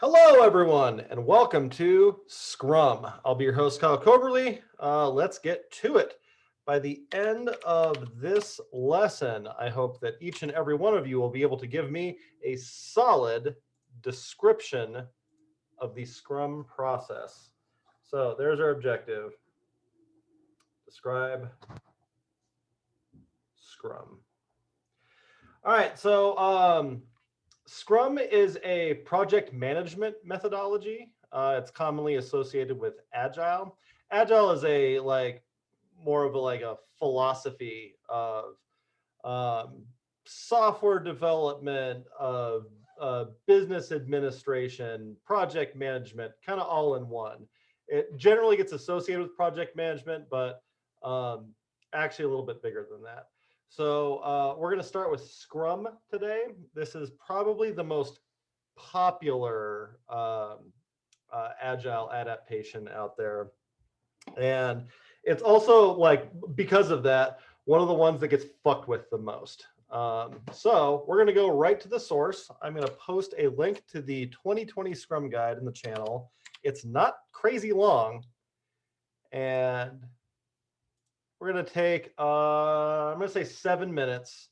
Hello, everyone, and welcome to Scrum. I'll be your host, Kyle Coberly. Let's get to it. By the end of this lesson, I hope that each and every one of you will be able to give me a solid description of the Scrum process. So there's our objective. Describe Scrum. All right, so Scrum is a project management methodology. It's commonly associated with Agile. Agile is a more of a philosophy of um, software development, of business administration, project management, kind of all in one. It generally gets associated with project management, but actually a little bit bigger than that. So we're going to start with Scrum today. This is probably the most popular Agile adaptation out there. And it's also, like, because of that, one of the ones that gets fucked with the most. So we're going to go right to the source. I'm going to post a link to the 2020 Scrum Guide in the channel. It's not crazy long. And we're going to take, I'm going to say 7 minutes.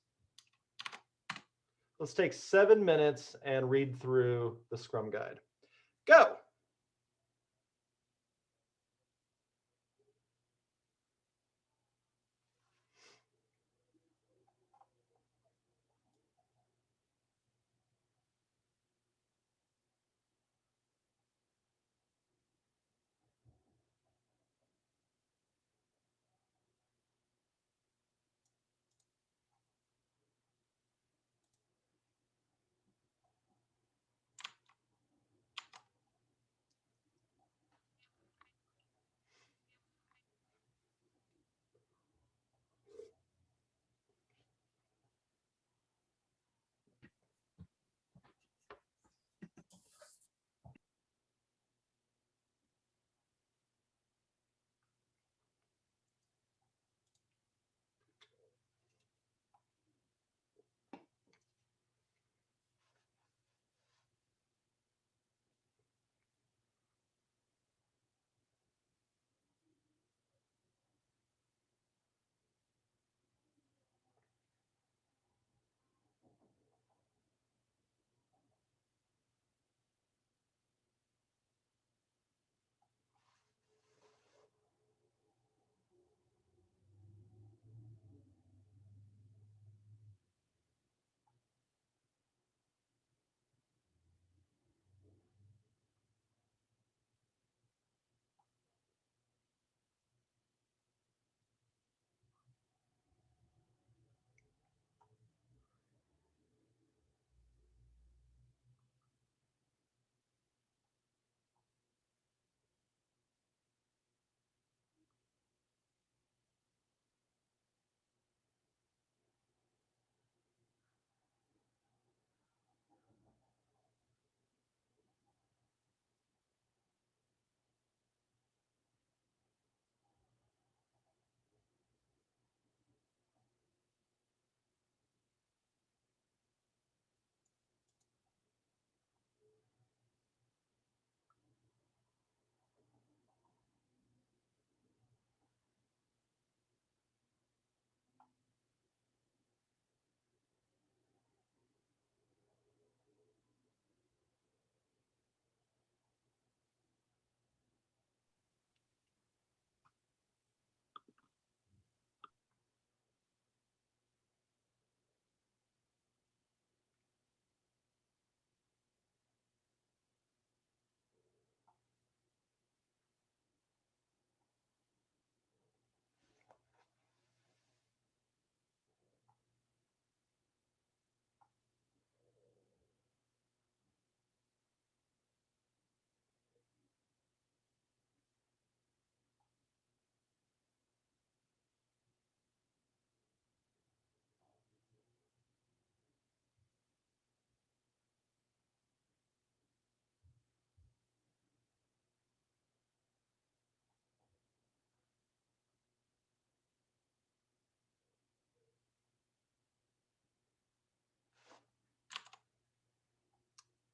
Let's take 7 minutes and read through the Scrum Guide. Go.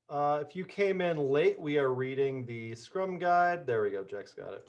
If you came in late, we are reading the Scrum Guide. There we go. Jack's got it.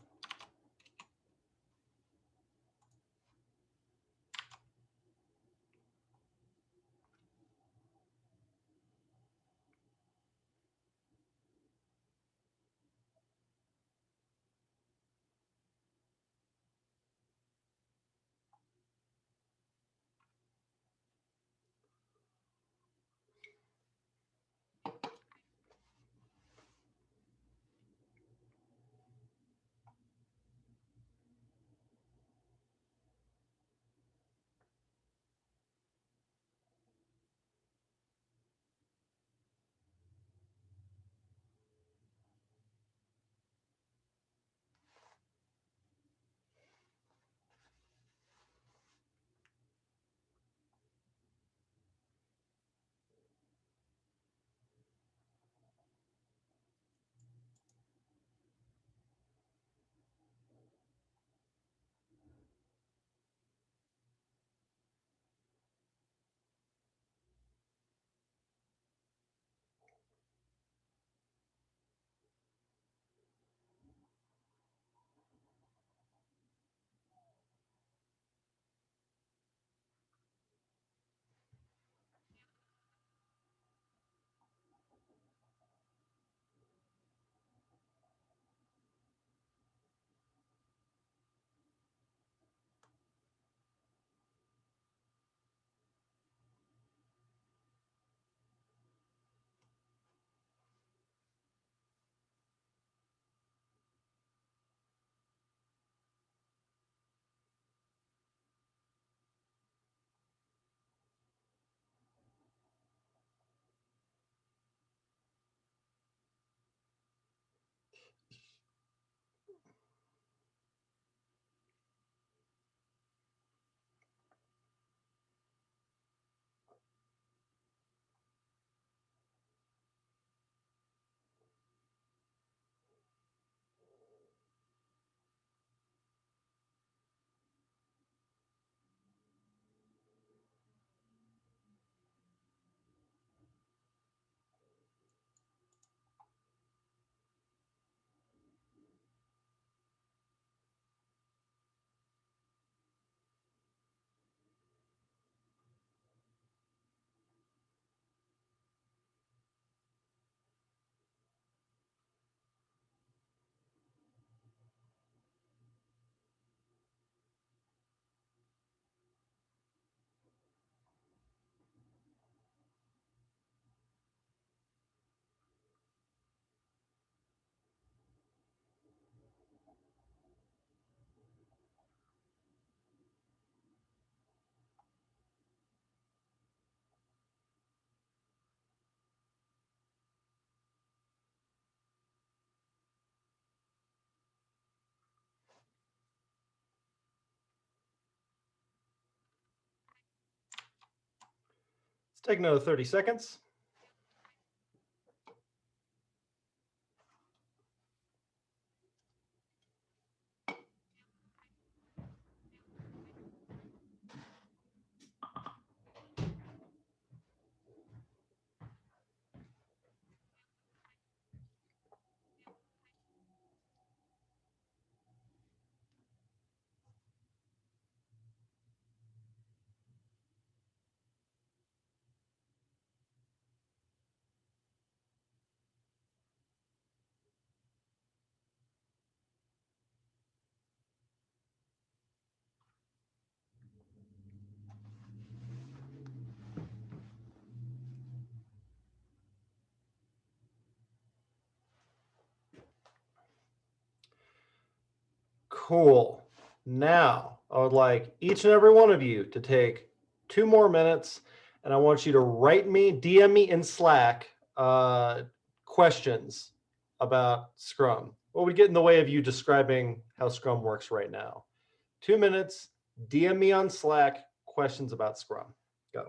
Let's take another 30 seconds. Cool. Now, I would like each and every one of you to take 2 more minutes, and I want you to write me, DM me in Slack, questions about Scrum. What would get in the way of you describing how Scrum works right now? 2 minutes, DM me on Slack, questions about Scrum. Go.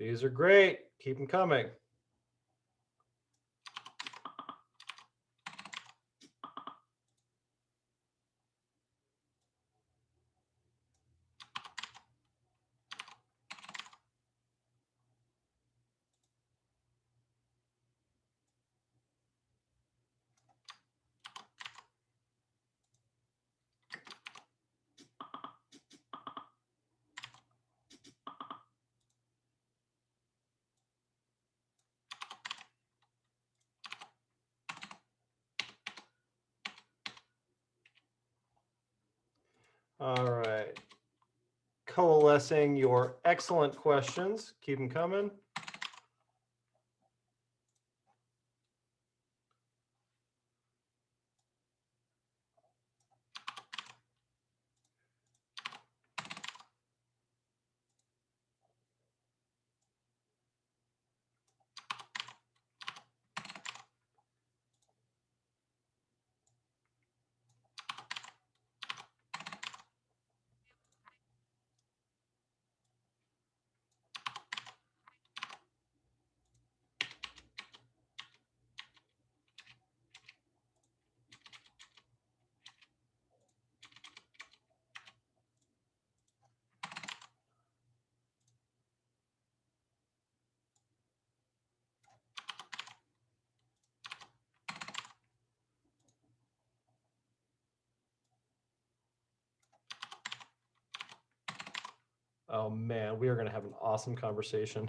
These are great. Keep them coming. All right. Coalescing your excellent questions. Keep them coming. Oh man, we are going to have an awesome conversation.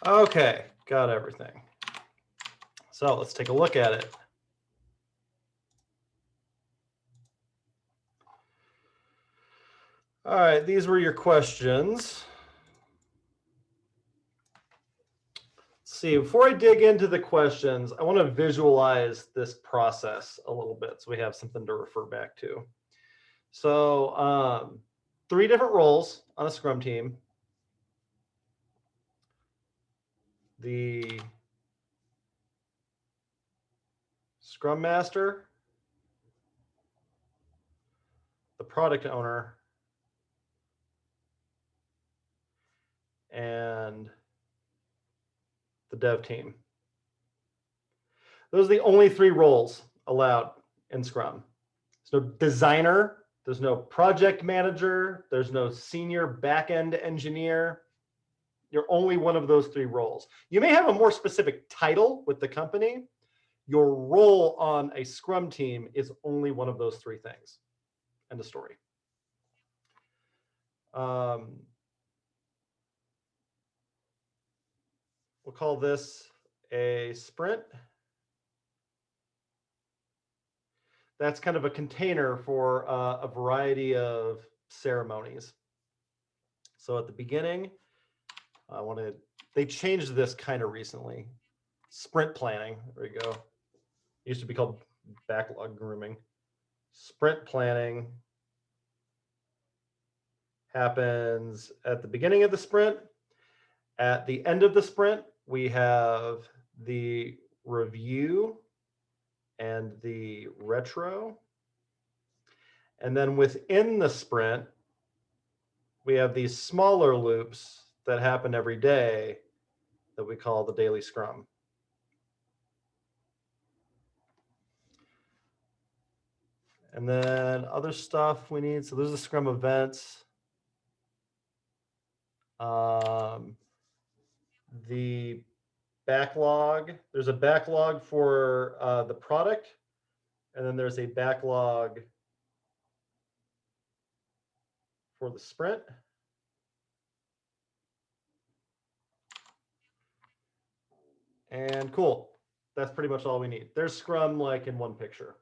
Okay, got everything. So let's take a look at it. All right, these were your questions. Let's see, before I dig into the questions, I want to visualize this process a little bit so we have something to refer back to. So 3 different roles on a Scrum team. The Scrum Master, the Product Owner, and the Dev team. Those are the only 3 roles allowed in Scrum. There's no designer, there's no project manager, there's no senior backend engineer. You're only one of those 3 roles. You may have a more specific title with the company. Your role on a Scrum team is only one of those 3 things. End of story. We'll call this a sprint. That's kind of a container for a variety of ceremonies. So at the beginning, they changed this kind of recently. Sprint planning, there you go. It used to be called backlog grooming. Sprint planning happens at the beginning of the sprint. At the end of the sprint, we have the review and the retro. And then within the sprint, we have these smaller loops that happen every day that we call the daily scrum. And then other stuff we need. So there's the Scrum events. The backlog, there's a backlog for the product, and then there's a backlog for the sprint. And cool, that's pretty much all we need. There's Scrum like in one picture.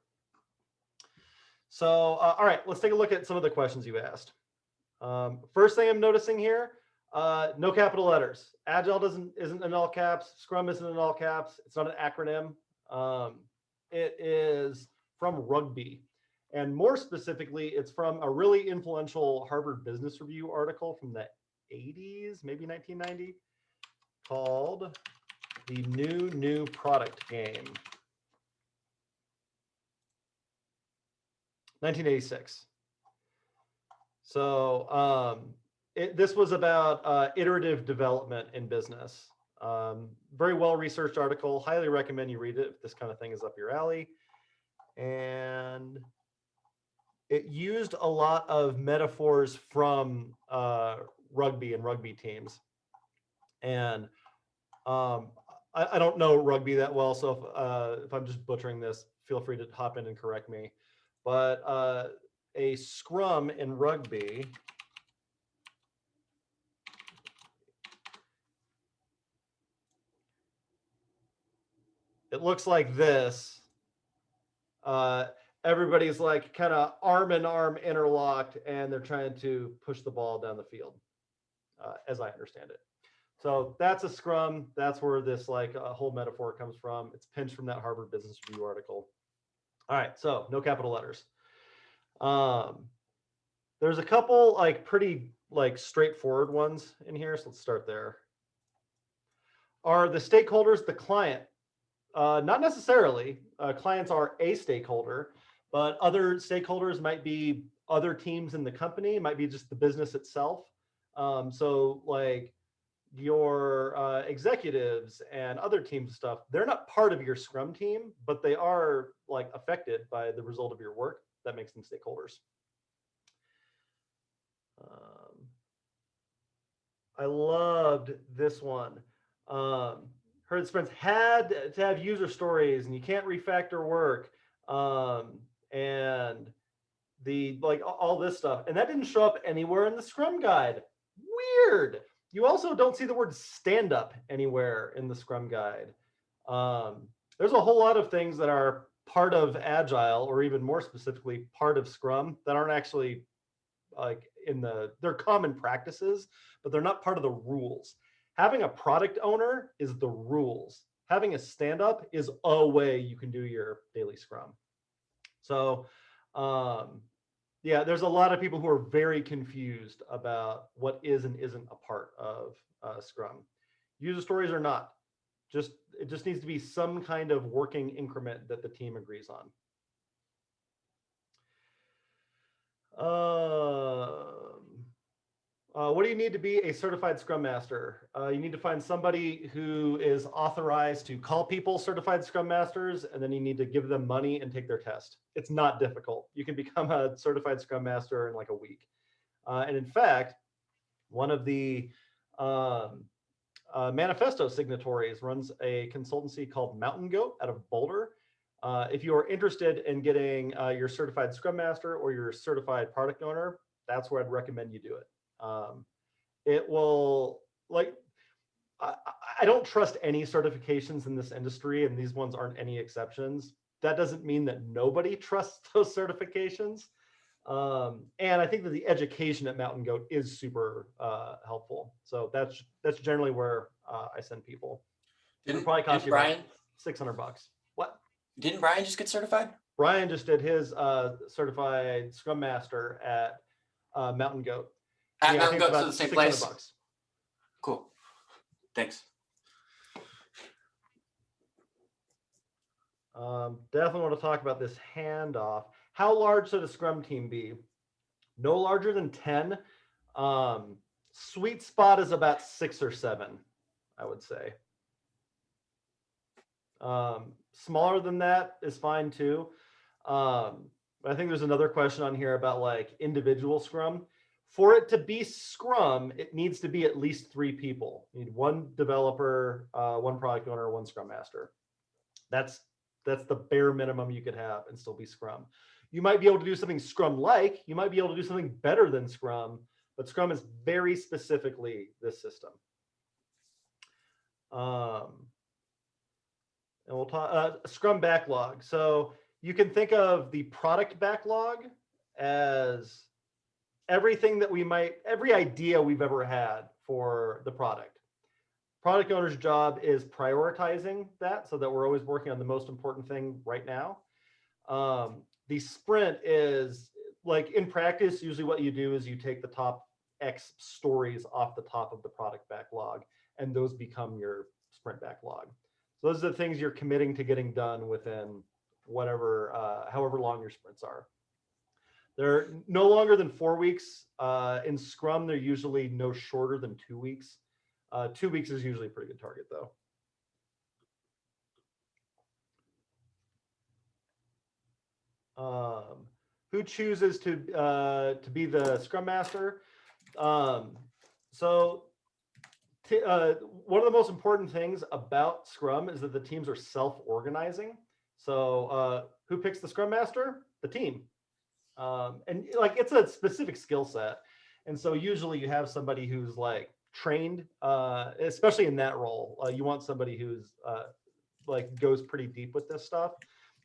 So, all right, let's take a look at some of the questions you asked. First thing I'm noticing here, no capital letters. Agile isn't in all caps. Scrum isn't in all caps. It's not an acronym. It is from rugby. And more specifically, it's from a really influential Harvard Business Review article from the 80s, maybe 1990, called The New Product Game. 1986. So this was about iterative development in business. Very well-researched article. Highly recommend you read it if this kind of thing is up your alley. And it used a lot of metaphors from rugby and rugby teams. And I don't know rugby that well, so if I'm just butchering this, feel free to hop in and correct me. But a scrum in rugby it looks like this. Everybody's like kind of arm in arm interlocked, and they're trying to push the ball down the field, as I understand it. So that's a scrum. That's where this like whole metaphor comes from. It's pinched from that Harvard Business Review article. All right, so no capital letters. There's a couple like pretty like straightforward ones in here. So let's start there. Are the stakeholders the client? Not necessarily. Clients are a stakeholder, but other stakeholders might be other teams in the company, might be just the business itself. So like your executives and other team stuff, they're not part of your Scrum team, but they are like affected by the result of your work. That makes them stakeholders. I loved this one. Heard sprints had to have user stories, and you can't refactor work, and the like all this stuff, and that didn't show up anywhere in the Scrum guide. Weird. You also don't see the word stand up anywhere in the Scrum guide. There's a whole lot of things that are part of Agile, or even more specifically, part of Scrum that aren't actually like they're common practices, but they're not part of the rules. Having a product owner is the rules. Having a stand-up is a way you can do your daily Scrum. So yeah, there's a lot of people who are very confused about what is and isn't a part of Scrum. User stories are not. It just needs to be some kind of working increment that the team agrees on. What do you need to be a certified Scrum Master? You need to find somebody who is authorized to call people certified Scrum Masters, and then you need to give them money and take their test. It's not difficult. You can become a certified Scrum Master in like a week. And in fact, one of the manifesto signatories runs a consultancy called Mountain Goat out of Boulder. If you are interested in getting your certified Scrum Master or your certified product owner, that's where I'd recommend you do it. It will, like, I don't trust any certifications in this industry, and these ones aren't any exceptions. That doesn't mean that nobody trusts those certifications. And I think that the education at Mountain Goat is super helpful. So that's generally where I send people. It'll probably cost you Brian, about $600. What? Didn't Brian just get certified? Brian just did his certified Scrum Master at Mountain Goat. At Mountain Goat, so the same place? $600. Cool. Thanks. Definitely want to talk about this handoff. How large should a Scrum team be? No larger than 10. Sweet spot is about 6 or 7, I would say. Smaller than that is fine too. But I think there's another question on here about like individual Scrum. For it to be Scrum, it needs to be at least 3 people. You need 1 developer, 1 product owner, 1 Scrum Master. That's the bare minimum you could have and still be Scrum. You might be able to do something Scrum-like. You might be able to do something better than Scrum, but Scrum is very specifically this system. And we'll talk Scrum Backlog. So you can think of the product backlog as everything that every idea we've ever had for the product. Product owner's job is prioritizing that so that we're always working on the most important thing right now. The sprint is like in practice, usually what you do is you take the top X stories off the top of the product backlog, and those become your sprint backlog. So those are the things you're committing to getting done within whatever, however long your sprints are. They're no longer than 4 weeks. In Scrum, they're usually no shorter than 2 weeks. 2 weeks is usually a pretty good target, though. Who chooses to be the Scrum Master? So one of the most important things about Scrum is that the teams are self-organizing. So who picks the Scrum Master? The team. And like it's a specific skill set. And so usually you have somebody who's like trained, especially in that role. You want somebody who's like goes pretty deep with this stuff,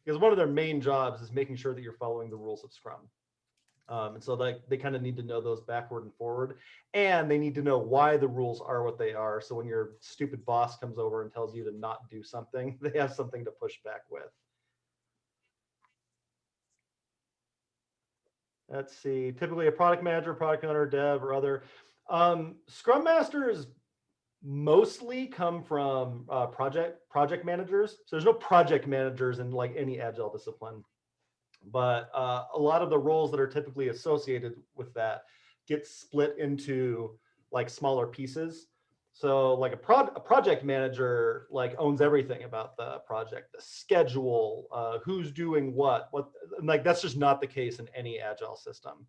because one of their main jobs is making sure that you're following the rules of Scrum. And so they kind of need to know those backward and forward, and they need to know why the rules are what they are. So when your stupid boss comes over and tells you to not do something, they have something to push back with. Let's see, typically a product manager, product owner, dev, or other. Scrum masters mostly come from project managers. So there's no project managers in like any agile discipline, but a lot of the roles that are typically associated with that get split into like smaller pieces. So like a project manager like owns everything about the project, the schedule, who's doing what, like that's just not the case in any agile system.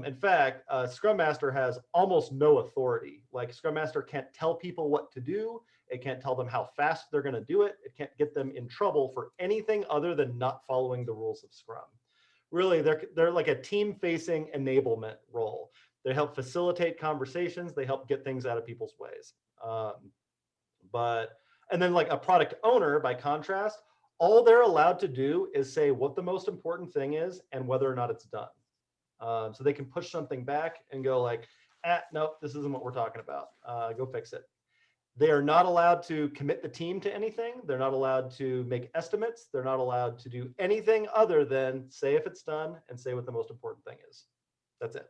In fact, Scrum Master has almost no authority. Like Scrum Master can't tell people what to do. It can't tell them how fast they're going to do it. It can't get them in trouble for anything other than not following the rules of Scrum. Really, they're like a team-facing enablement role. They help facilitate conversations. They help get things out of people's ways. And then like a product owner, by contrast, all they're allowed to do is say what the most important thing is and whether or not it's done. So they can push something back and go like, nope, this isn't what we're talking about. Go fix it. They are not allowed to commit the team to anything. They're not allowed to make estimates. They're not allowed to do anything other than say if it's done and say what the most important thing is. That's it.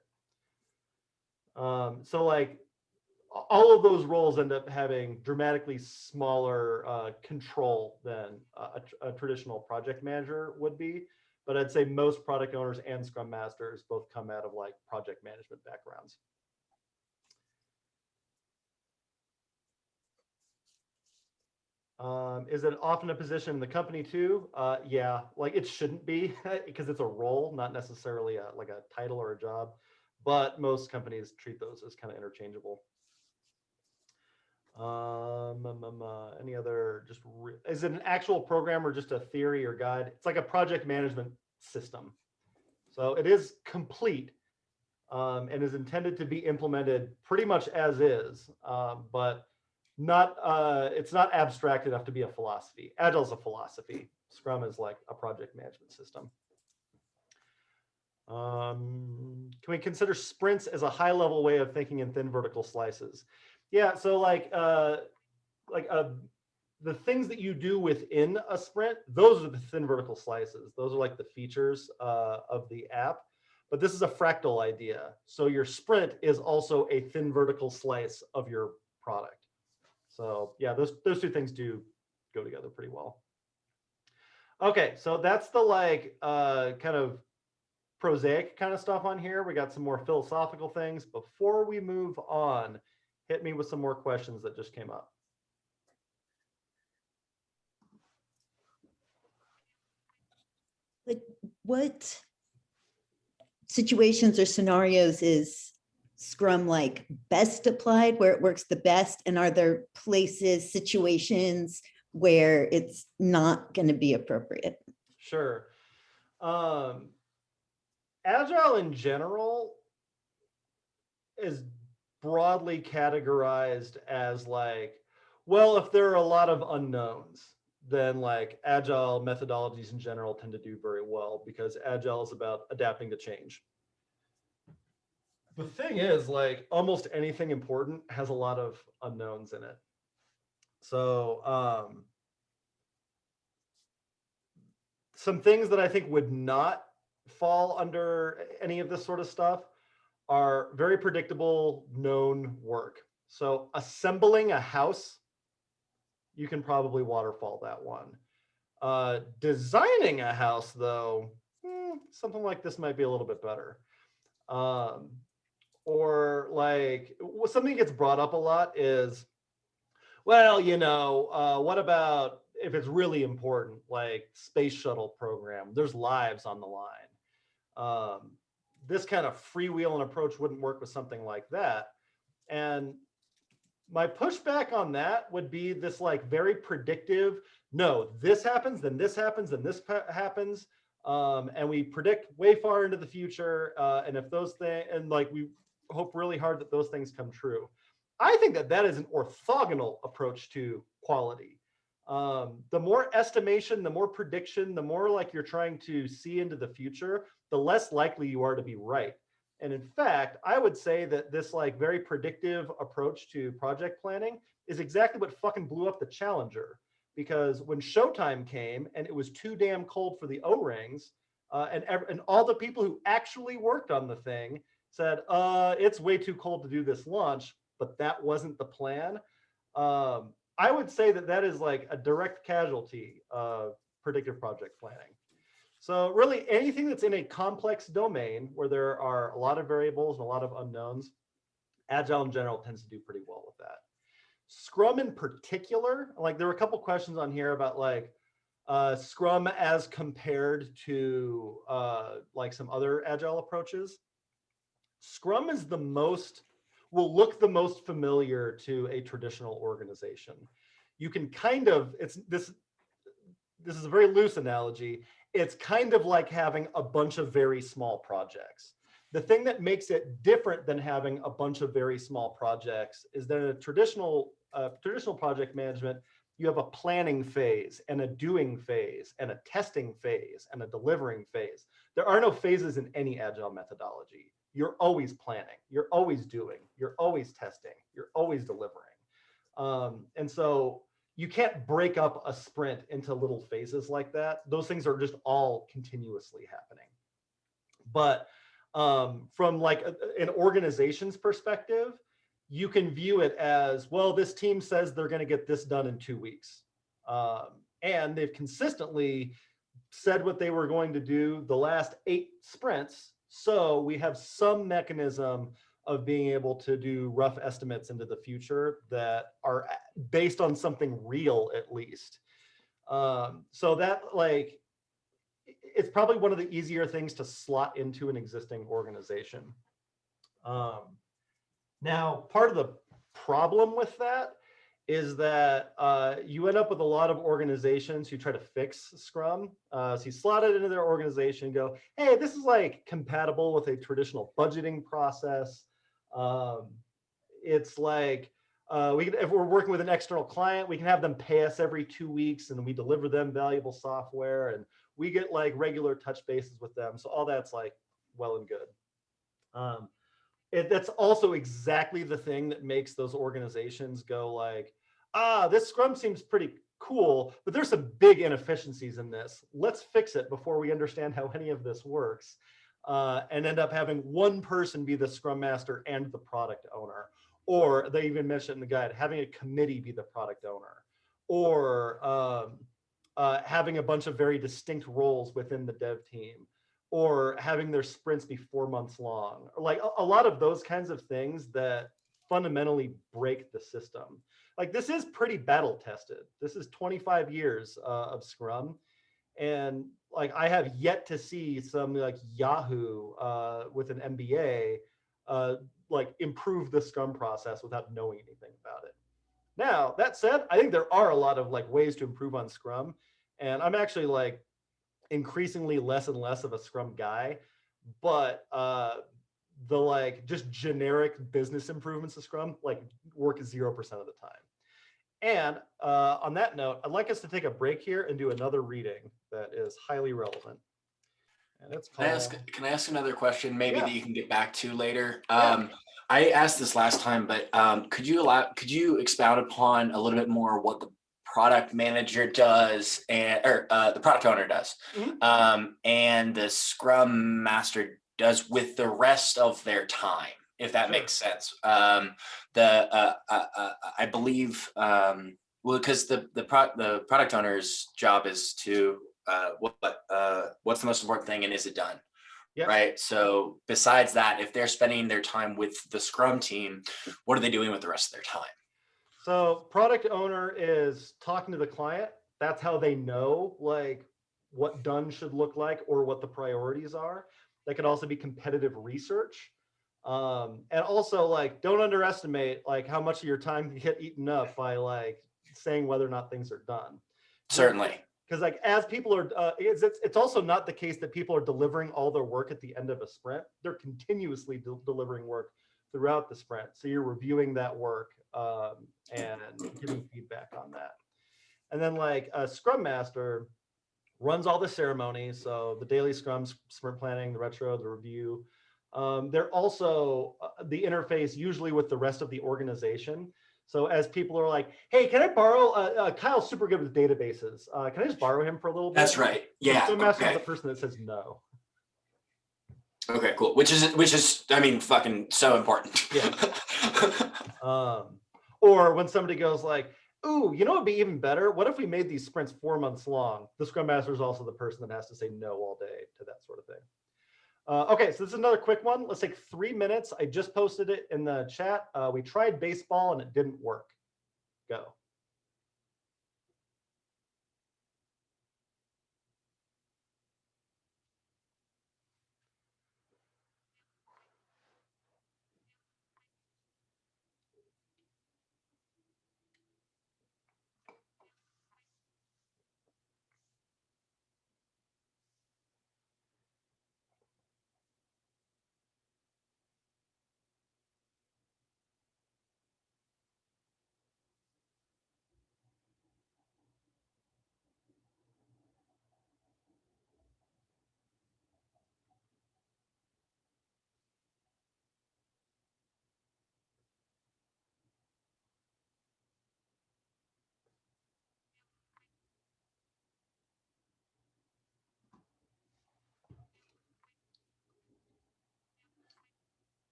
So like all of those roles end up having dramatically smaller control than a traditional project manager would be. But I'd say most product owners and Scrum Masters both come out of like project management backgrounds. Is it often a position in the company too? Yeah, like it shouldn't be because it's a role, not necessarily like a title or a job, but most companies treat those as kind of interchangeable. Any other is it an actual program or just a theory or guide? It's like a project management system. So it is complete and is intended to be implemented pretty much as is, but not it's not abstract enough to be a philosophy. Agile is a philosophy. Scrum is like a project management system. Can we consider sprints as a high level way of thinking in thin vertical slices? Yeah, so like the things that you do within a sprint, those are the thin vertical slices. Those are like the features of the app. But this is a fractal idea. So your sprint is also a thin vertical slice of your product. So yeah, those two things do go together pretty well. Okay, so that's the like kind of prosaic kind of stuff on here. We got some more philosophical things. Before we move on, hit me with some more questions that just came up. Like what situations or scenarios is Scrum like best applied, where it works the best? And are there places, situations where it's not going to be appropriate? Sure. Agile in general is broadly categorized as like, well, if there are a lot of unknowns, then like Agile methodologies in general tend to do very well because Agile is about adapting to change. The thing is, like almost anything important has a lot of unknowns in it. So some things that I think would not fall under any of this sort of stuff are very predictable, known work. So assembling a house, you can probably waterfall that one. Designing a house, though, something like this might be a little bit better. Or like something that gets brought up a lot is, well, what about if it's really important, like space shuttle program, there's lives on the line. This kind of freewheeling approach wouldn't work with something like that. And my pushback on that would be this like very predictive, no, this happens, then this happens, then this happens. And we predict way far into the future. And if those things, and like we hope really hard that those things come true. I think that that is an orthogonal approach to quality. The more estimation, the more prediction, the more like you're trying to see into the future, the less likely you are to be right. And in fact, I would say that this like very predictive approach to project planning is exactly what fucking blew up the Challenger. Because when showtime came and it was too damn cold for the O-rings, and all the people who actually worked on the thing said, it's way too cold to do this launch, but that wasn't the plan. I would say that that is like a direct casualty of predictive project planning. So really anything that's in a complex domain where there are a lot of variables and a lot of unknowns, Agile in general tends to do pretty well with that. Scrum in particular, like there were a couple questions on here about like Scrum as compared to like some other Agile approaches. Scrum is will look the most familiar to a traditional organization. You can kind of, this is a very loose analogy. It's kind of like having a bunch of very small projects. The thing that makes it different than having a bunch of very small projects is that in a traditional project management, you have a planning phase and a doing phase and a testing phase and a delivering phase. There are no phases in any Agile methodology. You're always planning, you're always doing, you're always testing, you're always delivering. And so you can't break up a sprint into little phases like that. Those things are just all continuously happening. But from like an organization's perspective, you can view it as, well, this team says they're going to get this done in 2 weeks. And they've consistently said what they were going to do the last 8 sprints. So we have some mechanism of being able to do rough estimates into the future that are based on something real, at least. So that like, it's probably one of the easier things to slot into an existing organization. Now, part of the problem with that is that you end up with a lot of organizations who try to fix Scrum. So you slot it into their organization and go, hey, this is like compatible with a traditional budgeting process. It's like, if we're working with an external client, we can have them pay us every 2 weeks and we deliver them valuable software and we get like regular touch bases with them. So all that's like well and good. That's also exactly the thing that makes those organizations go like, this Scrum seems pretty cool, but there's some big inefficiencies in this. Let's fix it before we understand how any of this works. And end up having one person be the Scrum Master and the product owner. Or they even mentioned in the guide, having a committee be the product owner. Or having a bunch of very distinct roles within the dev team. Or having their sprints be 4 months long. Or like a lot of those kinds of things that fundamentally break the system. Like this is pretty battle tested. This is 25 years of Scrum. And like I have yet to see some like Yahoo with an MBA like improve the Scrum process without knowing anything about it. Now, that said, I think there are a lot of like ways to improve on Scrum. And I'm actually like increasingly less and less of a Scrum guy, but the like just generic business improvements of Scrum like work 0% of the time. And on that note, I'd like us to take a break here and do another reading that is highly relevant. And it's called... Can I ask another question maybe that you can get back to later? Yeah. I asked this last time, but could you expound upon a little bit more what the product manager does, or the product owner does, and the Scrum Master does with the rest of their time, if that makes sense. I believe, well, because the product owner's job is to what's the most important thing and is it done? Yep. Right. So besides that, if they're spending their time with the Scrum team, what are they doing with the rest of their time? So product owner is talking to the client. That's how they know like what done should look like or what the priorities are. That could also be competitive research. And also like, don't underestimate like how much of your time can get eaten up by like saying whether or not things are done. Certainly. Because like as people are, it's also not the case that people are delivering all their work at the end of a sprint. They're continuously delivering work throughout the sprint. So you're reviewing that work and giving feedback on that. And then like a Scrum Master runs all the ceremonies. So the daily scrums, sprint planning, the retro, the review. They're also the interface usually with the rest of the organization. So as people are like, hey, can I borrow, Kyle's super good with databases. Can I just borrow him for a little bit? That's right. Yeah. The Scrum Master is the person that says no. Okay, cool. Which is, I mean, fucking so important. Yeah. Or when somebody goes like, ooh, you know what'd be even better? What if we made these sprints 4 months long? The Scrum Master is also the person that has to say no all day to that sort of thing. Okay, so this is another quick one. Let's take 3 minutes. I just posted it in the chat. We tried baseball and it didn't work. Go.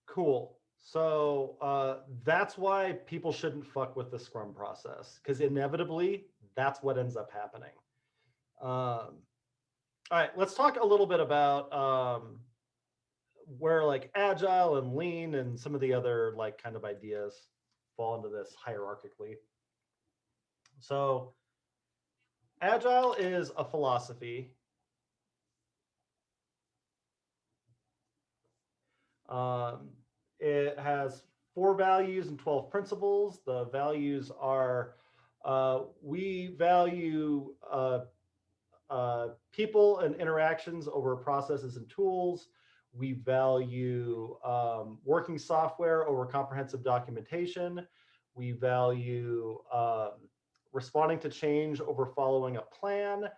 Cool. So that's why people shouldn't fuck with the Scrum process, because inevitably that's what ends up happening. All right, let's talk a little bit about where like Agile and Lean and some of the other like kind of ideas fall into this hierarchically. So Agile is a philosophy. It has 4 values and 12 principles. The values are we value people and interactions over processes and tools. We value working software over comprehensive documentation. We value responding to change over following a plan.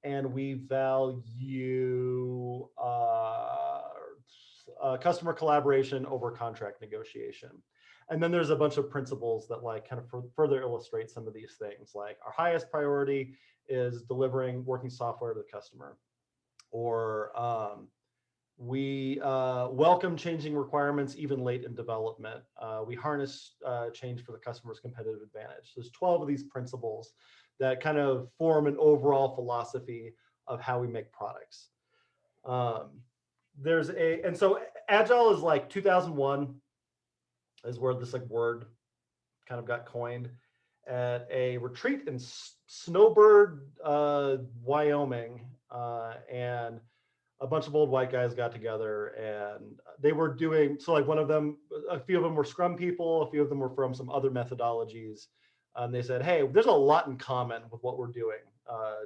And we value customer collaboration over contract negotiation. And then there's a bunch of principles that like kind of further illustrate some of these things. Like our highest priority is delivering working software to the customer, or we welcome changing requirements even late in development. We harness change for the customer's competitive advantage. There's 12 of these principles that kind of form an overall philosophy of how we make products. And so Agile is like 2001 is where this like word kind of got coined at a retreat in Snowbird, Wyoming, and a bunch of old white guys got together and they were doing, so like one of them, a few of them were Scrum people, a few of them were from some other methodologies. They said, hey, there's a lot in common with what we're doing.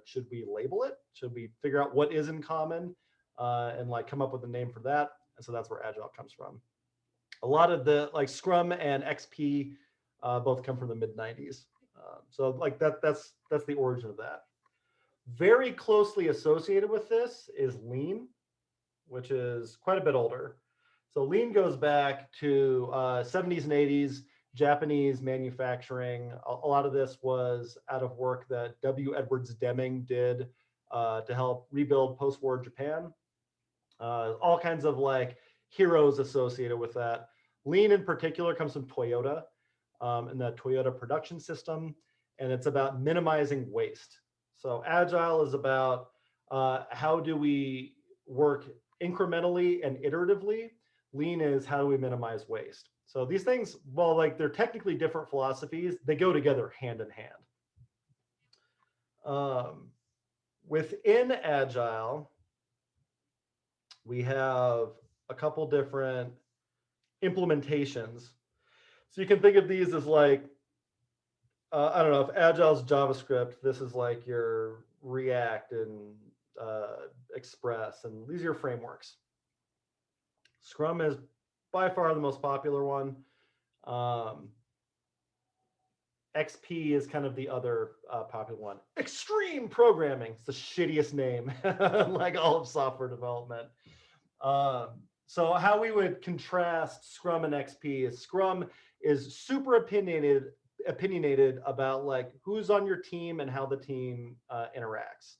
Should we label it? Should we figure out what is in common and like come up with a name for that? And so that's where Agile comes from. A lot of the like Scrum and XP both come from the mid 90s. So like that's the origin of that. Very closely associated with this is Lean, which is quite a bit older. So Lean goes back to 70s and 80s, Japanese manufacturing. A lot of this was out of work that W. Edwards Deming did to help rebuild post-war Japan. All kinds of like heroes associated with that. Lean in particular comes from Toyota and the Toyota production system, and it's about minimizing waste. So Agile is about how do we work incrementally and iteratively. Lean is how do we minimize waste. So these things, well, like they're technically different philosophies, they go together hand in hand. Within Agile, we have a couple different implementations. So you can think of these as like, I don't know, if Agile's JavaScript, this is like your React and Express, and these are your frameworks. Scrum is by far the most popular one. XP is kind of the other popular one. Extreme programming, it's the shittiest name, like all of software development. So how we would contrast Scrum and XP is Scrum is super opinionated about like who's on your team and how the team interacts.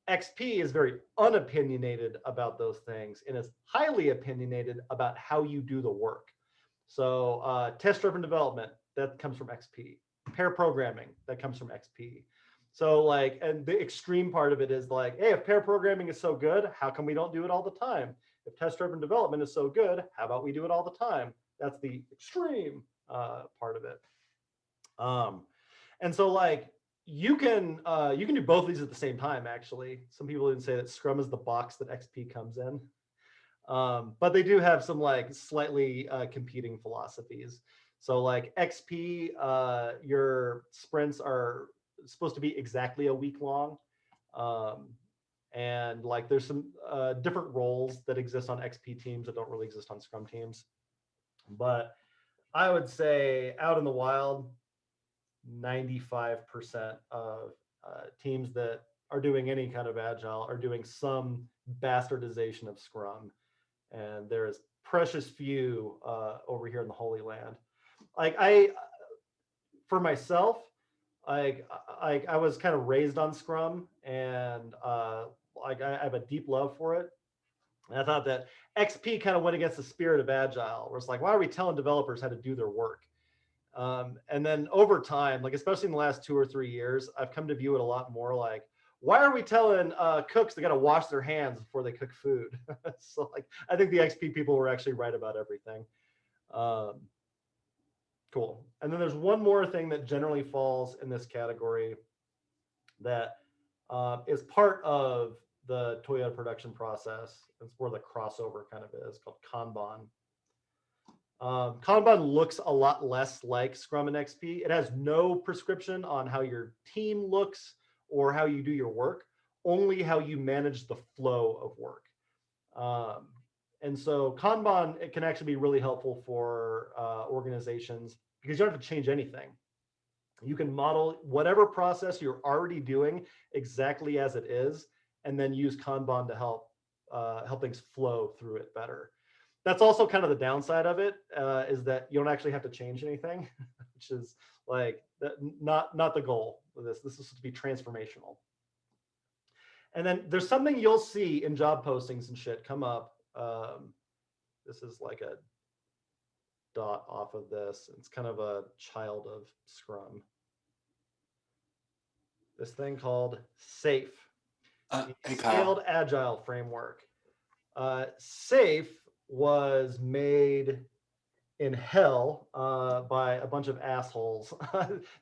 XP is very unopinionated about those things and is highly opinionated about how you do the work. So test-driven development, that comes from XP. Pair programming, that comes from XP. So like, and the extreme part of it is like, hey, if pair programming is so good, how come we don't do it all the time? If test-driven development is so good, how about we do it all the time? That's the extreme part of it. And so like, you can do both of these at the same time, actually. Some people even say that Scrum is the box that XP comes in. But they do have some like slightly competing philosophies. So like XP, your sprints are supposed to be exactly a week long. And like there's some different roles that exist on XP teams that don't really exist on Scrum teams. But I would say out in the wild, 95% of teams that are doing any kind of Agile are doing some bastardization of Scrum. And there is precious few over here in the Holy Land. Like for myself, I was kind of raised on Scrum, and like I have a deep love for it. And I thought that XP kind of went against the spirit of Agile, where it's like, why are we telling developers how to do their work? And then over time, like especially in the last 2 or 3 years, I've come to view it a lot more like, why are we telling cooks they got to wash their hands before they cook food? So like, I think the XP people were actually right about everything. Cool. And then there's one more thing that generally falls in this category that is part of the Toyota production process. It's where the crossover kind of is, called Kanban. Kanban looks a lot less like Scrum and XP. It has no prescription on how your team looks or how you do your work, only how you manage the flow of work. And so Kanban, it can actually be really helpful for organizations because you don't have to change anything. You can model whatever process you're already doing exactly as it is, and then use Kanban to help things flow through it better. That's also kind of the downside of it, is that you don't actually have to change anything, which is like not the goal of this. This is to be transformational. And then there's something you'll see in job postings and shit come up. This is like a dot off of this. It's kind of a child of Scrum. This thing called SAFe, Scaled Agile Framework. SAFe was made in hell by a bunch of assholes.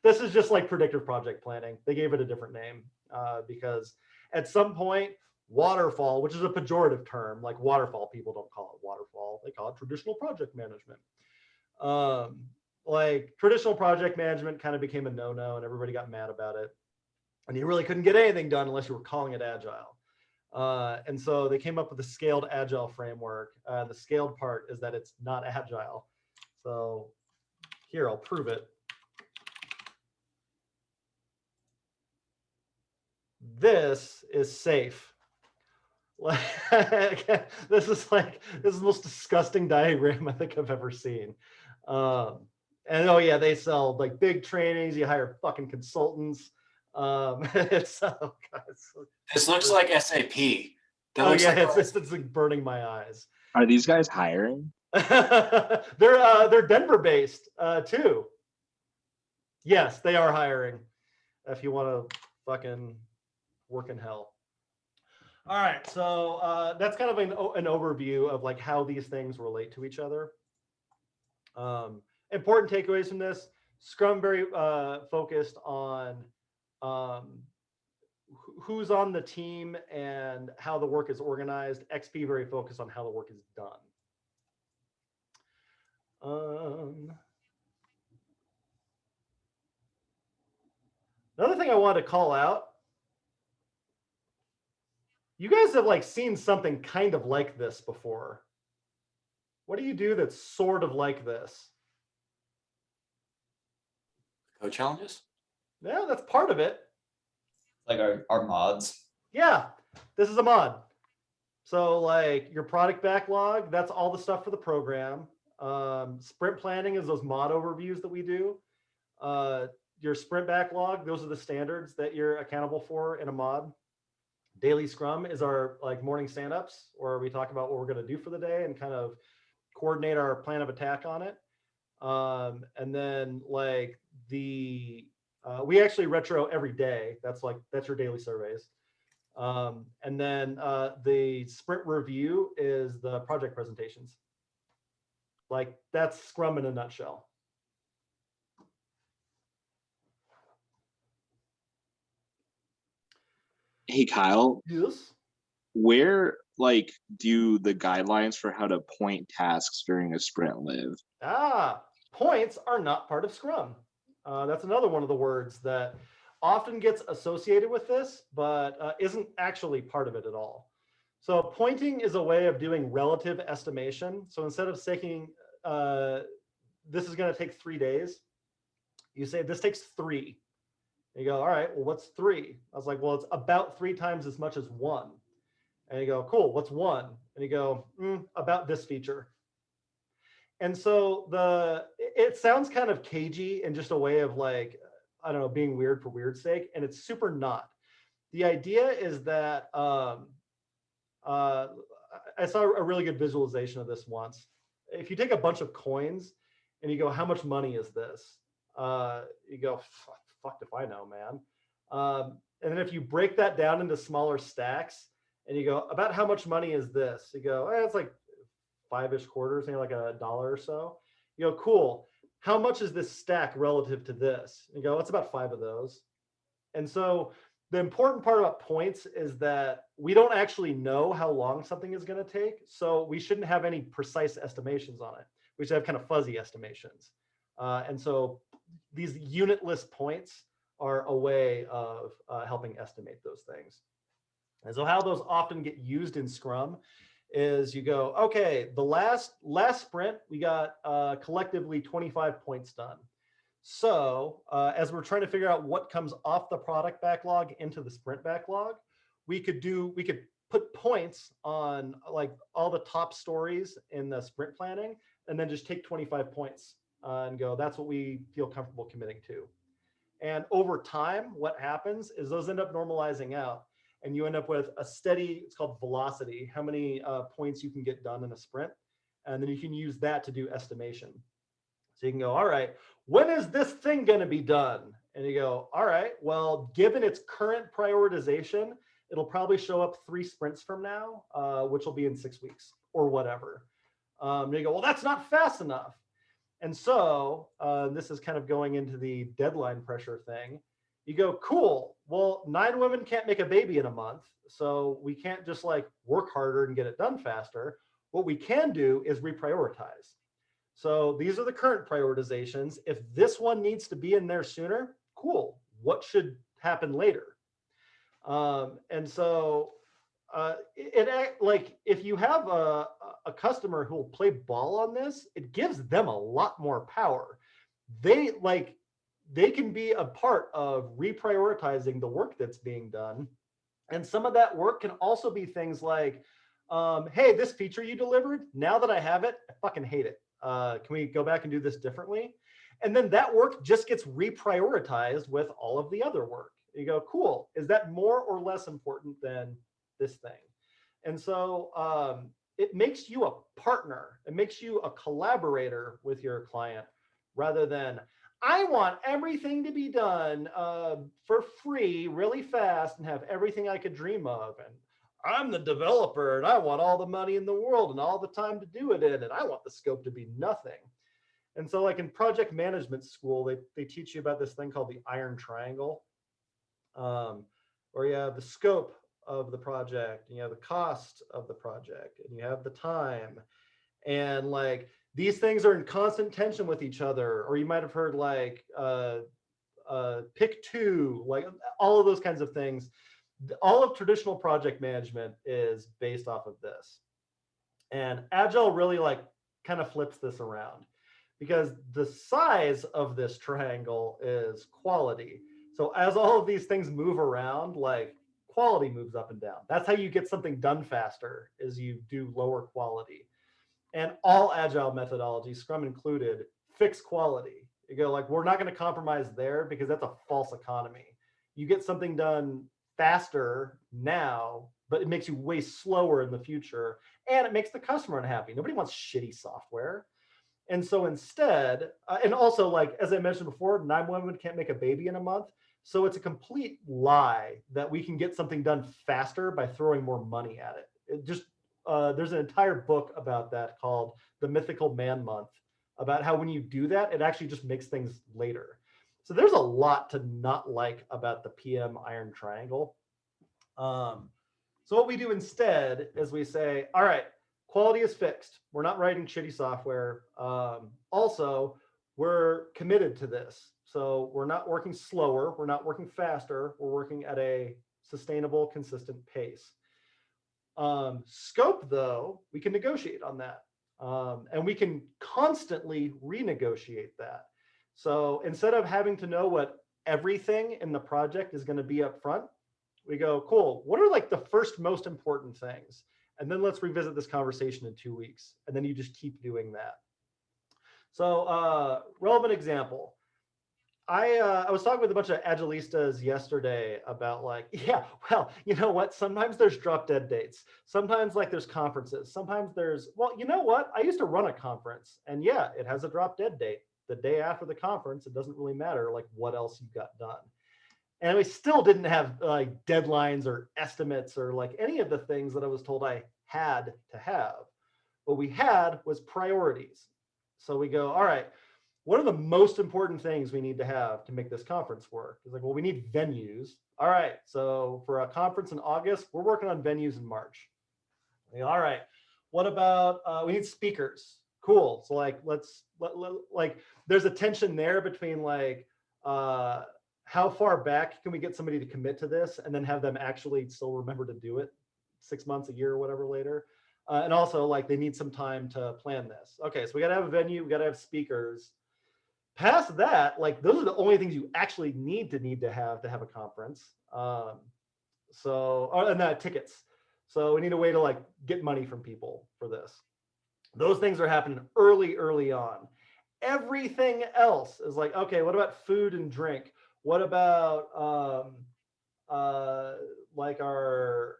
This is just like predictive project planning. They gave it a different name because at some point, waterfall, which is a pejorative term, like waterfall, people don't call it waterfall. They call it traditional project management. Like traditional project management kind of became a no-no and everybody got mad about it. And you really couldn't get anything done unless you were calling it Agile. And so they came up with the scaled Agile framework. The scaled part is that it's not Agile. So here, I'll prove it. This is SAFe. This is the most disgusting diagram I think I've ever seen. And oh yeah, they sell like big trainings. You hire fucking consultants. This looks like SAP. It's like burning my eyes. Are these guys hiring? They're Denver based too. Yes, they are hiring. If you want to fucking work in hell. All right, so that's kind of an overview of like how these things relate to each other. Important takeaways from this: Scrum very focused on who's on the team and how the work is organized. XP very focused on how the work is done. Another thing I wanted to call out, you guys have like seen something kind of like this before. What do you do that's sort of like this? Code challenges? Yeah, that's part of it. Like our mods. Yeah, this is a mod. So like your product backlog, that's all the stuff for the program. Sprint planning is those mod overviews that we do. Your sprint backlog, those are the standards that you're accountable for in a mod. Daily Scrum is our like morning stand-ups where we talk about what we're going to do for the day and kind of coordinate our plan of attack on it. And then like we actually retro every day. That's your daily surveys. And then the sprint review is the project presentations. Like that's Scrum in a nutshell. Hey, Kyle. Yes. Where like do the guidelines for how to point tasks during a sprint live? Points are not part of Scrum. That's another one of the words that often gets associated with this, but isn't actually part of it at all. So pointing is a way of doing relative estimation. So instead of saying this is going to take 3 days, you say this takes 3. And you go, all right, well, what's 3? I was like, well, it's about 3 times as much as 1. And you go, cool, what's 1? And you go, about this feature. And so it sounds kind of cagey and just a way of like, I don't know, being weird for weird's sake. And it's super not. The idea is that I saw a really good visualization of this once. If you take a bunch of coins and you go, how much money is this? You go, fuck if I know, man. And then if you break that down into smaller stacks and you go, about how much money is this? You go, it's like 5-ish quarters, maybe like $1 or so. You go, cool. How much is this stack relative to this? You go, it's about 5 of those. And so the important part about points is that we don't actually know how long something is going to take. So we shouldn't have any precise estimations on it. We should have kind of fuzzy estimations. And so these unitless points are a way of helping estimate those things. And so how those often get used in Scrum is you go, okay, the last sprint, we got collectively 25 points done. So as we're trying to figure out what comes off the product backlog into the sprint backlog, we could put points on like all the top stories in the sprint planning, and then just take 25 points and go, that's what we feel comfortable committing to. And over time, what happens is those end up normalizing out, and you end up with a steady, it's called velocity, how many points you can get done in a sprint. And then you can use that to do estimation. So you can go, all right, when is this thing going to be done? And you go, all right, well, given its current prioritization, it'll probably show up 3 sprints from now, which will be in 6 weeks or whatever. And you go, well, that's not fast enough. And so this is kind of going into the deadline pressure thing. You go, cool, well, 9 women can't make a baby in a month, so we can't just like work harder and get it done faster. What we can do is reprioritize. So these are the current prioritizations. If this one needs to be in there sooner, cool. What should happen later? And so like if you have a customer who will play ball on this, it gives them a lot more power. They can be a part of reprioritizing the work that's being done. And some of that work can also be things like, hey, this feature you delivered, now that I have it, I fucking hate it. Can we go back and do this differently? And then that work just gets reprioritized with all of the other work. You go, cool. Is that more or less important than this thing? And so it makes you a partner. It makes you a collaborator with your client rather than, I want everything to be done for free, really fast, and have everything I could dream of. And I'm the developer and I want all the money in the world and all the time to do it in, and I want the scope to be nothing. And so like in project management school, they teach you about this thing called the iron triangle, where you have the scope of the project, and you have the cost of the project, and you have the time. And like these things are in constant tension with each other. Or you might have heard like pick 2, like all of those kinds of things. All of traditional project management is based off of this. And Agile really like kind of flips this around, because the size of this triangle is quality. So as all of these things move around, like quality moves up and down. That's how you get something done faster, is you do lower quality. And all Agile methodologies, Scrum included, fix quality. You go like, we're not going to compromise there because that's a false economy. You get something done faster now, but it makes you way slower in the future, and it makes the customer unhappy. Nobody wants shitty software. And so instead, and also like, as I mentioned before, 9 women can't make a baby in a month. So it's a complete lie that we can get something done faster by throwing more money at it. It just, there's an entire book about that called The Mythical Man Month, about how when you do that, it actually just makes things later. So there's a lot to not like about the PM iron triangle. So what we do instead is we say, all right, quality is fixed. We're not writing shitty software. Also, we're committed to this. So we're not working slower. We're not working faster. We're working at a sustainable, consistent pace. Scope, though, we can negotiate on that. And we can constantly renegotiate that. So instead of having to know what everything in the project is going to be up front, we go, cool, what are like the first most important things? And then let's revisit this conversation in 2 weeks. And then you just keep doing that. So relevant example. I was talking with a bunch of Agilistas yesterday about like, yeah, well, you know what? Sometimes there's drop dead dates. Sometimes like there's conferences. Sometimes there's, well, you know what? I used to run a conference, and yeah, it has a drop dead date. the day after the conference, it doesn't really matter like what else you got done. And we still didn't have like deadlines or estimates or like any of the things that I was told I had to have. What we had was priorities. So we go, all right, what are the most important things we need to have to make this conference work? It's like, well, we need venues. All right, so for a conference in August, we're working on venues in March. All right, what about, we need speakers. Cool, so like, like, there's a tension there between like, how far back can we get somebody to commit to this and then have them actually still remember to do it 6 months, a year, or whatever later. And also like they need some time to plan this. Okay, so we gotta have a venue, we gotta have speakers. Past that, like those are the only things you actually need to have a conference. And tickets. So we need a way to like get money from people for this. Those things are happening early on. Everything else is like, okay, what about food and drink? What about like our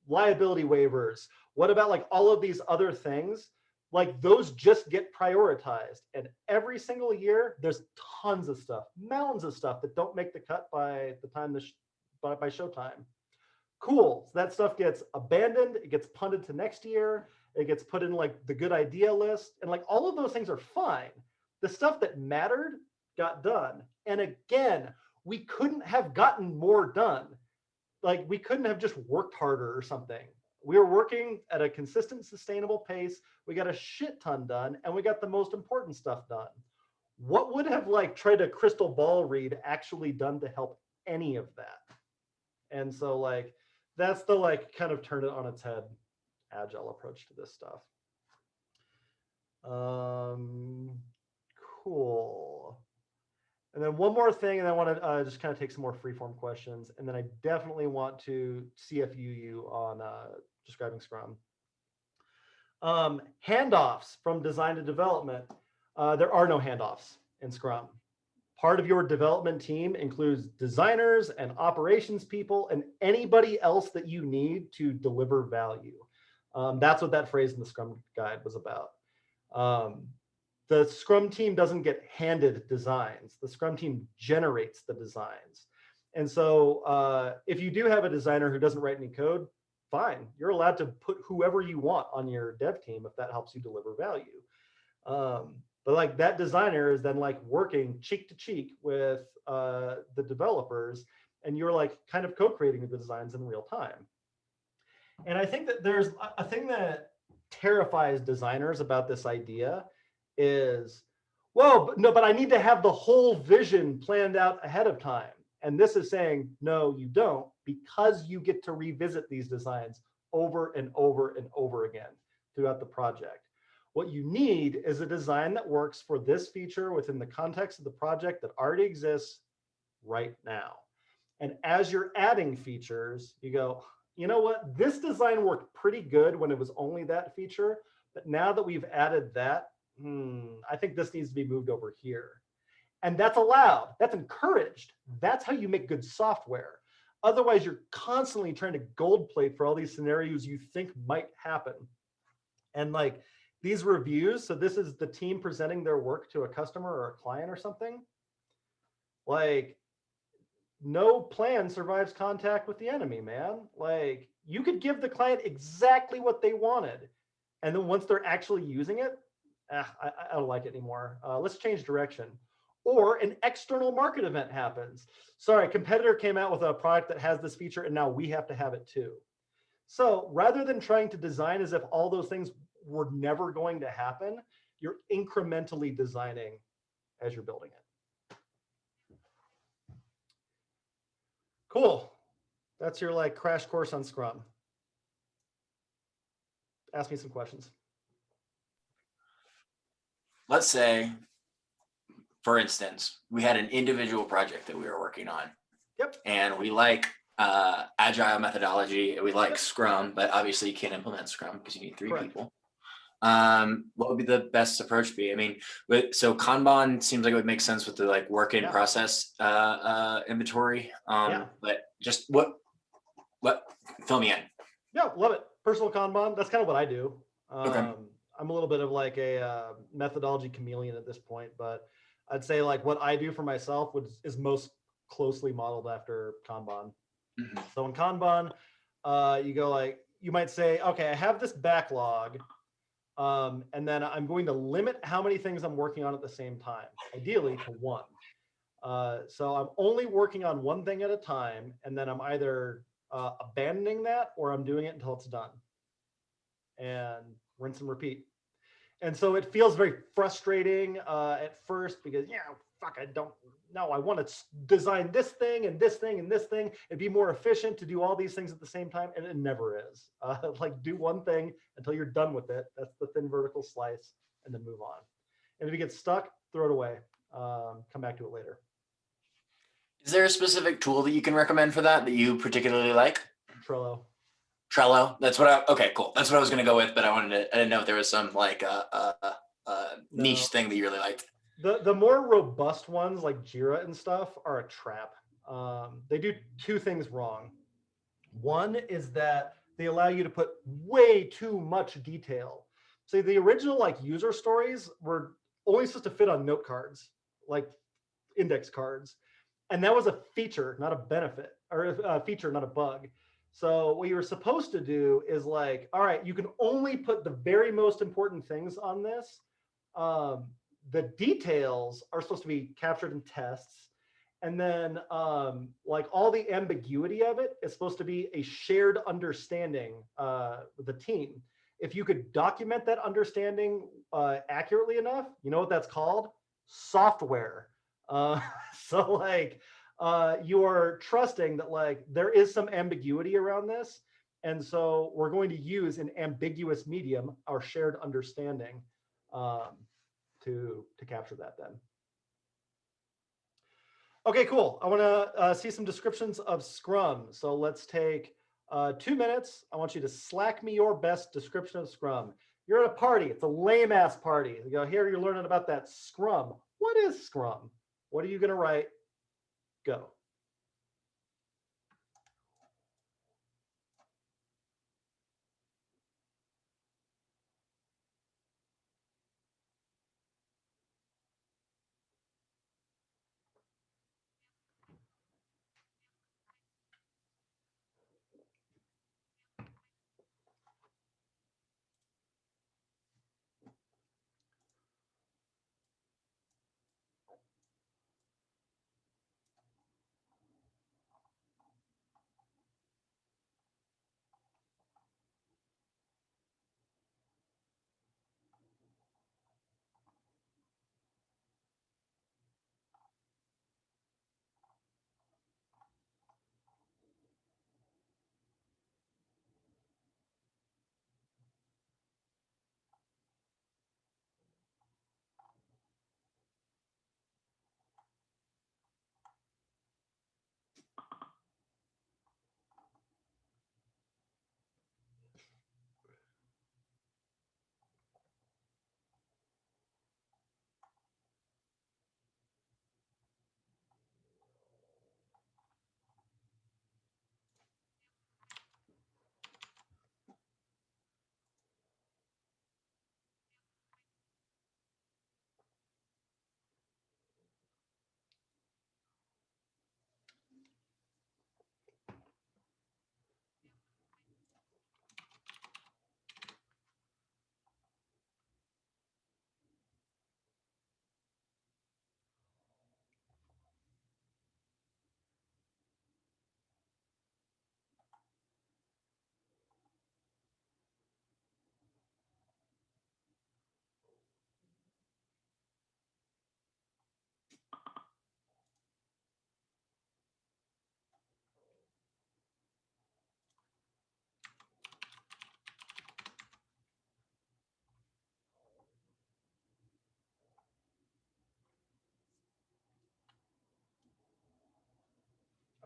liability waivers? What about like all of these other things? Like those just get prioritized. And every single year, there's tons of stuff, mountains of stuff that don't make the cut by the time by showtime. Cool. So that stuff gets abandoned. It gets punted to next year. It gets put in like the good idea list. And like all of those things are fine. The stuff that mattered got done. And again, we couldn't have gotten more done. Like we couldn't have just worked harder or something. We were working at a consistent, sustainable pace. We got a shit ton done and we got the most important stuff done. What would have like tried to crystal ball read actually done to help any of that? And so like, that's the like kind of turn it on its head Agile approach to this stuff. Cool. And then one more thing, and I want to just kind of take some more freeform questions. And then I definitely want to CFU you on describing Scrum. Handoffs from design to development. There are no handoffs in Scrum. Part of your development team includes designers and operations people and anybody else that you need to deliver value. That's what that phrase in the Scrum guide was about. The Scrum team doesn't get handed designs. The Scrum team generates the designs. And so if you do have a designer who doesn't write any code, fine. You're allowed to put whoever you want on your dev team if that helps you deliver value. But like that designer is then like working cheek to cheek with the developers, and you're like kind of co-creating the designs in real time. And I think that there's a thing that terrifies designers about this idea is, well, no, but I need to have the whole vision planned out ahead of time. And this is saying, no, you don't, because you get to revisit these designs over and over and over again throughout the project. What you need is a design that works for this feature within the context of the project that already exists right now. And as you're adding features, you go, you know what? This design worked pretty good when it was only that feature, but now that we've added that, I think this needs to be moved over here. And that's allowed, that's encouraged. That's how you make good software. Otherwise, you're constantly trying to gold plate for all these scenarios you think might happen. And like these reviews, so this is the team presenting their work to a customer or a client or something. Like, no plan survives contact with the enemy, man. Like, you could give the client exactly what they wanted. And then once they're actually using it, I don't like it anymore. Let's change direction. Or an external market event happens. Sorry, a competitor came out with a product that has this feature and now we have to have it too. So rather than trying to design as if all those things were never going to happen, you're incrementally designing as you're building it. Cool. That's your like crash course on Scrum. Ask me some questions. Let's say, for instance, we had an individual project that we were working on. Yep. And we like Agile methodology. We like Scrum, but obviously you can't implement Scrum because you need 3 Correct. people. What would be the best approach be? I mean, so Kanban seems like it would make sense with the like work in process inventory. But just what fill me in. Yeah, love it. Personal Kanban. That's kind of what I do. Okay. I'm a little bit of like a methodology chameleon at this point, but I'd say like what I do for myself is most closely modeled after Kanban. Mhm. So in Kanban, you go like, you might say, okay, I have this backlog, and then I'm going to limit how many things I'm working on at the same time, ideally to one. So I'm only working on one thing at a time, and then I'm either abandoning that or I'm doing it until it's done. And rinse and repeat. And so it feels very frustrating at first because, fuck, I don't know. I want to design this thing and this thing and this thing. It'd be more efficient to do all these things at the same time. And it never is. Like do one thing until you're done with it. That's the thin vertical slice, and then move on. And if you get stuck, throw it away. Come back to it later. Is there a specific tool that you can recommend for that you particularly like? Trello. Trello. That's what okay, cool. That's what I was going to go with, but I didn't know if there was some like niche thing that you really liked. The more robust ones like Jira and stuff are a trap. They do two things wrong. One is that they allow you to put way too much detail. So the original like user stories were only supposed to fit on note cards, like index cards. And that was a feature, not a benefit, or a feature, not a bug. So what you were supposed to do is like, all right, you can only put the very most important things on this. The details are supposed to be captured in tests. And then like all the ambiguity of it is supposed to be a shared understanding with the team. If you could document that understanding accurately enough, you know what that's called? Software. So like you are trusting that like there is some ambiguity around this. And so we're going to use an ambiguous medium, our shared understanding, to capture that then. Okay, cool. I want to see some descriptions of Scrum. So let's take 2 minutes. I want you to Slack me your best description of Scrum. You're at a party. It's a lame ass party. You go here, you're learning about that Scrum. What is Scrum? What are you going to write? Go.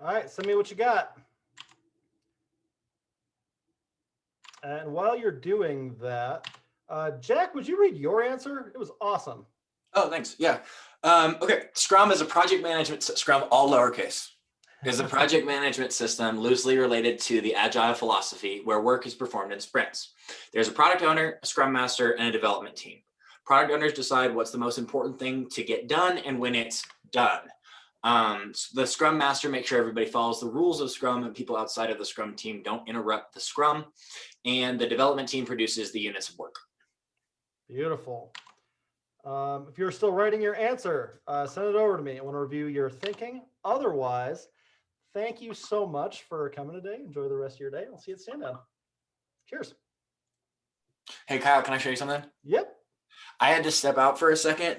All right, send me what you got. And while you're doing that, Jack, would you read your answer? It was awesome. Oh, thanks. Yeah. Okay. Scrum is a project management Scrum, all lowercase. is a project management system loosely related to the Agile philosophy where work is performed in sprints. There's a product owner, a Scrum Master, and a development team. Product owners decide what's the most important thing to get done and when it's done. The Scrum Master makes sure everybody follows the rules of Scrum and people outside of the Scrum team don't interrupt the Scrum. And the development team produces the units of work. Beautiful. If you're still writing your answer, send it over to me. I want to review your thinking. Otherwise, thank you so much for coming today. Enjoy the rest of your day. I'll see you at stand down. Cheers. Hey, Kyle, can I show you something? Yep. I had to step out for a second.